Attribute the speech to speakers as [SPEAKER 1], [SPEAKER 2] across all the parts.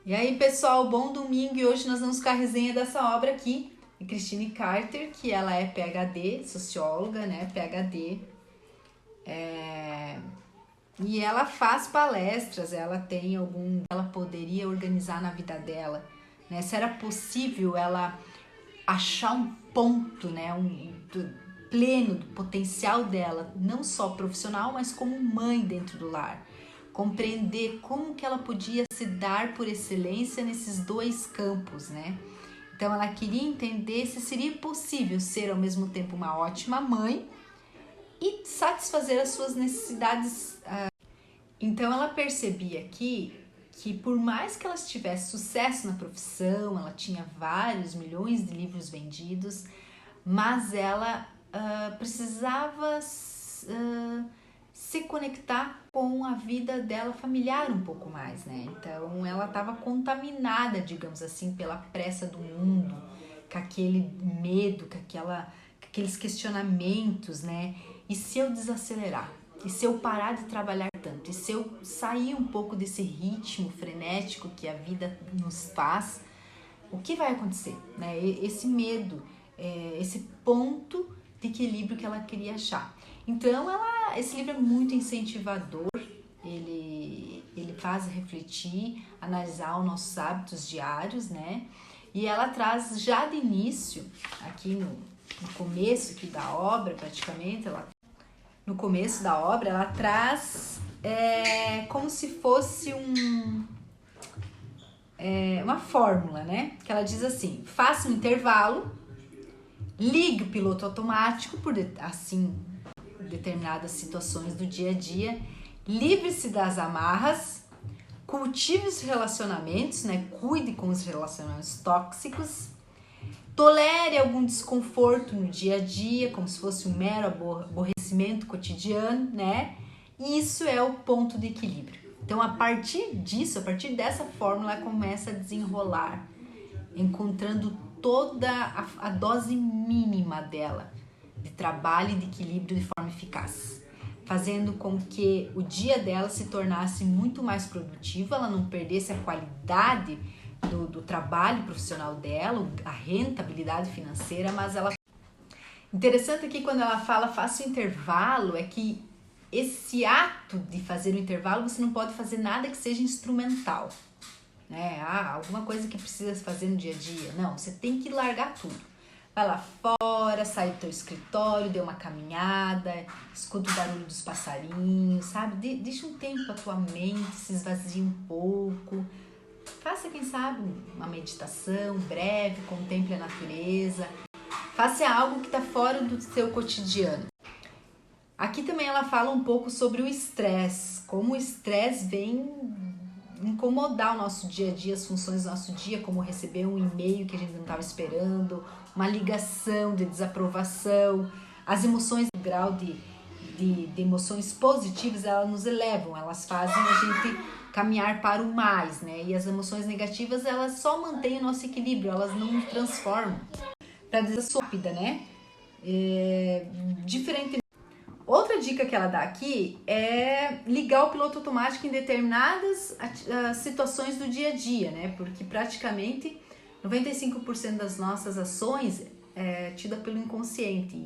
[SPEAKER 1] E aí, pessoal, bom domingo, e hoje nós vamos com a resenha dessa obra aqui, de Christine Carter, que ela é PhD, socióloga, né, PhD, e ela faz palestras, ela poderia organizar na vida dela, né, se era possível ela achar um ponto, né, pleno do potencial dela, não só profissional, mas como mãe dentro do lar. Compreender como que ela podia se dar por excelência nesses dois campos, né? Então ela queria entender se seria possível ser ao mesmo tempo uma ótima mãe e satisfazer as suas necessidades. Então ela percebia aqui que por mais que ela tivesse sucesso na profissão, ela tinha vários milhões de livros vendidos, mas ela precisava se conectar com a vida dela familiar um pouco mais, né? Então ela estava contaminada, digamos assim, pela pressa do mundo, com aquele medo, com aqueles questionamentos, né? E se eu desacelerar? E se eu parar de trabalhar tanto? E se eu sair um pouco desse ritmo frenético que a vida nos faz? O que vai acontecer, né? Esse medo, esse ponto de equilíbrio que ela queria achar. Então, esse livro é muito incentivador, ele faz refletir, analisar os nossos hábitos diários, né? E ela traz já de início, aqui no começo aqui da obra, praticamente, no começo da obra, ela traz como se fosse uma fórmula, né? Que ela diz assim: faça um intervalo, ligue o piloto automático por determinadas situações do dia a dia, livre-se das amarras, cultive os relacionamentos, né? Cuide com os relacionamentos tóxicos, tolere algum desconforto no dia a dia, como se fosse um mero aborrecimento cotidiano, né? Isso é o ponto de equilíbrio. Então, a partir disso, a partir dessa fórmula, ela começa a desenrolar, encontrando toda a dose mínima dela de trabalho e de equilíbrio de forma eficaz, fazendo com que o dia dela se tornasse muito mais produtivo, ela não perdesse a qualidade do trabalho profissional dela, a rentabilidade financeira, mas ela... Interessante aqui quando ela fala faça o intervalo, é que esse ato de fazer o intervalo, você não pode fazer nada que seja instrumental, né? Alguma coisa que precisa fazer no dia a dia. Não, você tem que largar tudo. Vai lá fora, sai do teu escritório, dê uma caminhada, escuta o barulho dos passarinhos, sabe? Deixa um tempo a tua mente se esvazie um pouco. Faça, quem sabe, uma meditação breve, contemple a natureza. Faça algo que está fora do seu cotidiano. Aqui também ela fala um pouco sobre o estresse, como o estresse vem incomodar o nosso dia a dia, as funções do nosso dia, como receber um e-mail que a gente não estava esperando, uma ligação de desaprovação. As emoções, o grau de emoções positivas, elas nos elevam, elas fazem a gente caminhar para o mais, né? E as emoções negativas, elas só mantêm o nosso equilíbrio, elas não nos transformam. Para dizer rápida, né? Diferente. Outra dica que ela dá aqui é ligar o piloto automático em determinadas situações do dia a dia, né? Porque praticamente 95% das nossas ações é tida pelo inconsciente.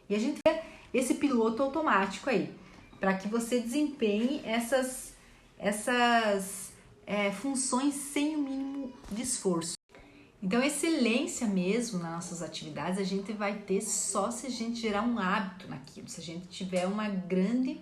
[SPEAKER 1] E a gente vê esse piloto automático aí, para que você desempenhe essas funções sem o mínimo de esforço. Então, excelência mesmo nas nossas atividades a gente vai ter só se a gente gerar um hábito naquilo, se a gente tiver uma grande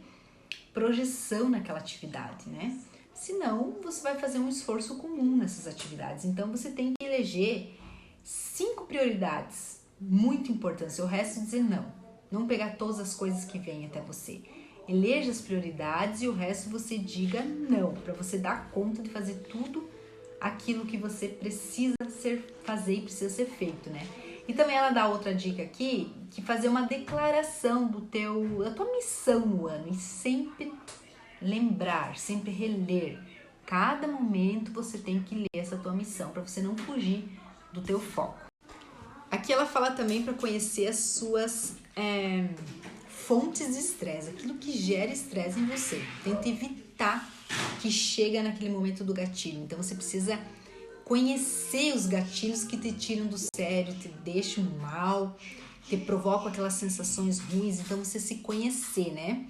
[SPEAKER 1] projeção naquela atividade, né? Senão, você vai fazer um esforço comum nessas atividades. Então, você tem que eleger 5 prioridades muito importantes, o resto dizer não. Não pegar todas as coisas que vêm até você. Eleja as prioridades e o resto você diga não, para você dar conta de fazer tudo aquilo que você precisa fazer e precisa ser feito, né? E também ela dá outra dica aqui, que fazer uma declaração da tua missão no ano e sempre lembrar, sempre reler. Cada momento você tem que ler essa tua missão para você não fugir do teu foco. Aqui ela fala também para conhecer as suas fontes de estresse, aquilo que gera estresse em você. Tenta evitar que chega naquele momento do gatilho. Então você precisa conhecer os gatilhos que te tiram do sério, te deixam mal, te provocam aquelas sensações ruins. Então você se conhecer, né?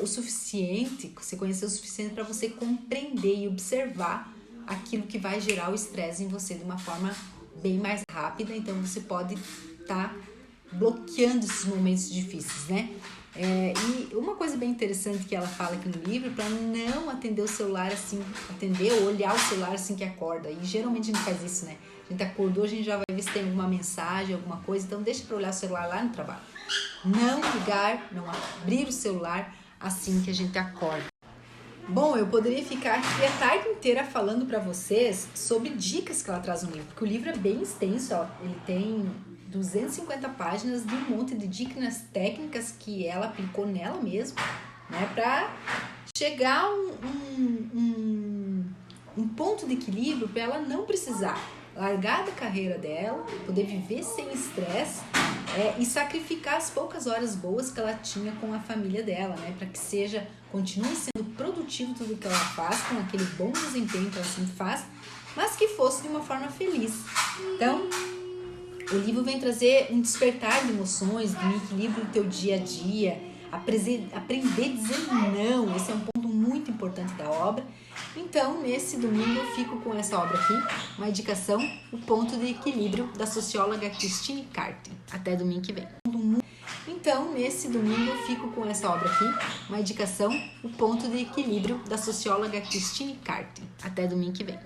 [SPEAKER 1] O suficiente, você conhecer o suficiente para você compreender e observar aquilo que vai gerar o estresse em você de uma forma bem mais rápida. Então você pode estar bloqueando esses momentos difíceis, né? E uma coisa bem interessante que ela fala aqui no livro, para não atender o celular assim, atender ou olhar o celular assim que acorda. E geralmente a gente faz isso, né? A gente acordou, a gente já vai ver se tem alguma mensagem, alguma coisa, então deixa para olhar o celular lá no trabalho. Não ligar, não abrir o celular assim que a gente acorda. Bom, eu poderia ficar aqui a tarde inteira falando para vocês sobre dicas que ela traz no livro, porque o livro é bem extenso, ó. Ele tem 250 páginas de um monte de dicas técnicas que ela aplicou nela mesma, né, para chegar a um ponto de equilíbrio para ela não precisar largar da carreira dela, poder viver sem estresse e sacrificar as poucas horas boas que ela tinha com a família dela, né, para que continue sendo produtivo tudo que ela faz, com aquele bom desempenho que ela sempre faz, mas que fosse de uma forma feliz. Então, o livro vem trazer um despertar de emoções, de um equilíbrio no teu dia a dia, aprender a dizer não. Esse é um ponto muito importante da obra. Então, nesse domingo eu fico com essa obra aqui, uma indicação, O Ponto de Equilíbrio, da socióloga Christine Carten. Até domingo que vem. Então, nesse domingo eu fico com essa obra aqui, uma indicação, O Ponto de Equilíbrio, da socióloga Christine Carten. Até domingo que vem.